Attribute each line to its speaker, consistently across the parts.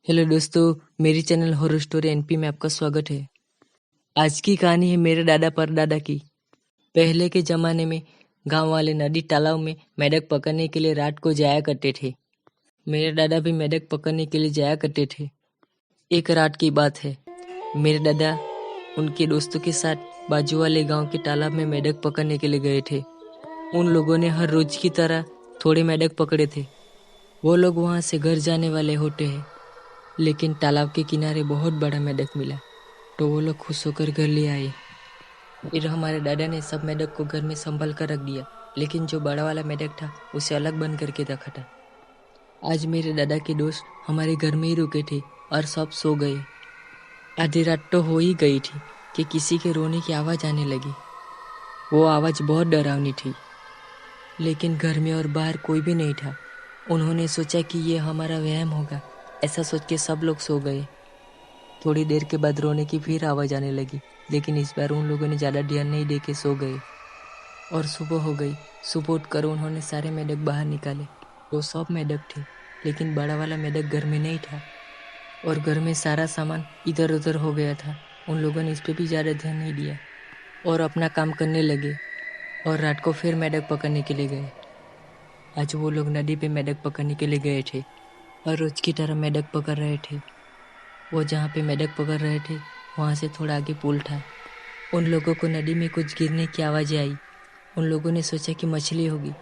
Speaker 1: Hello दोस्तों, मेरी channel horror story NP में आपका स्वागत है। आज की कहानी है मेरे दादा परदादा की। पहले के ज़माने में गांव वाले नदी तालाब में मेढक पकड़ने के लिए रात को जाया करते थे। मेरे दादा भी मेढक पकड़ने के लिए जाया करते थे। एक रात की बात है, मेरे दादा उनके दोस्तों के साथ बाजू वाले गांव के तालाब में मेढक पकड़ने के लिए गए थे। उन लोगों ने हर रोज की तरह थोड़े मेढक पकड़े थे। वो लोग वहाँ से घर जाने वाले होते हैं, लेकिन तालाब के किनारे बहुत बड़ा मेढक मिला तो वो लोग खुश होकर घर ले आए। फिर हमारे दादा ने सब मेढक को घर में संभाल कर रख दिया, लेकिन जो बड़ा वाला मेढक था उसे अलग बंद करके रखा था। आज मेरे दादा के दोस्त हमारे घर में ही रुके थे और सब सो गए। आधी रात तो हो ही गई थी कि किसी के रोने की आवाज़ आने लगी। वो आवाज़ बहुत डरावनी थी, लेकिन घर में और बाहर कोई भी नहीं था। उन्होंने सोचा कि ये हमारा वहम होगा। ऐसा सोच के सब लोग सो गए। थोड़ी देर के बाद रोने की फिर आवाज़ आने लगी, लेकिन इस बार उन लोगों ने ज़्यादा ध्यान नहीं दे के सो गए। और सुबह हो गई। सुबह उठकर उन्होंने सारे मेढक बाहर निकाले। वो सब मेढक थे, लेकिन बड़ा वाला मेढक घर में नहीं था और घर में सारा सामान इधर उधर हो गया था। उन लोगों ने इस पर भी ज़्यादा ध्यान नहीं दिया और अपना काम करने लगे और रात को फिर मेढक पकड़ने के लिए गए। आज वो लोग नदी पे मेढक पकड़ने के लिए गए थे और रोज की तरह मेढक पकड़ रहे थे। वो जहाँ पे मेढक पकड़ रहे थे वहाँ से थोड़ा आगे पुल था। उन लोगों को नदी में कुछ गिरने की आवाज़ें आई। उन लोगों ने सोचा कि मछली होगी।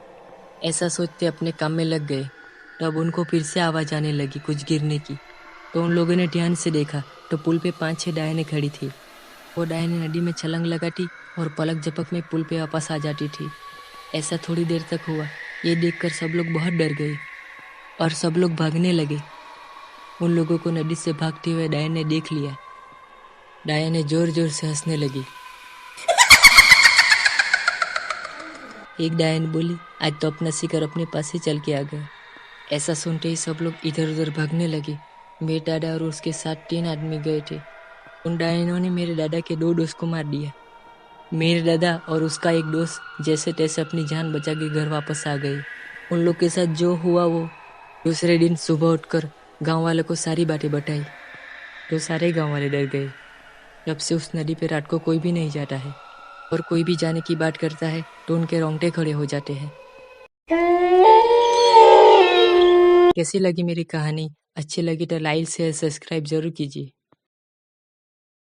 Speaker 1: ऐसा सोचते अपने काम में लग गए। तब उनको फिर से आवाज़ आने लगी कुछ गिरने की। तो उन लोगों ने ध्यान से देखा तो पुल पे 5-6 डायनें खड़ी थी। वो डायनें नदी में छलांग लगाती और पलक झपक में पुल पे वापस आ जाती थी। ऐसा थोड़ी देर तक हुआ। ये देखकर सब लोग बहुत डर गए और सब लोग भागने लगे। उन लोगों को नदी से भागते हुए डायन ने देख लिया। डायन ने जोर जोर से हंसने लगी। एक डायन बोली, आज तो अपना शिकार अपने पास ही चल के आ गया। ऐसा सुनते ही सब लोग इधर उधर भागने लगे। मेरे दादा और उसके साथ 3 आदमी गए थे। उन डायनों ने मेरे दादा के 2 दोस्त को मार दिया। मेरे दादा और उसका एक दोस्त जैसे तैसे अपनी जान बचा के घर वापस आ गए। उन लोग के साथ जो हुआ वो दूसरे दिन सुबह उठकर गांव वालों को सारी बातें बताई तो सारे गांव वाले डर गए। तब से उस नदी पे रात को कोई भी नहीं जाता है और कोई भी जाने की बात करता है तो उनके रोंगटे खड़े हो जाते हैं। कैसी लगी मेरी कहानी? अच्छी लगी तो लाइक शेयर सब्सक्राइब जरूर कीजिए।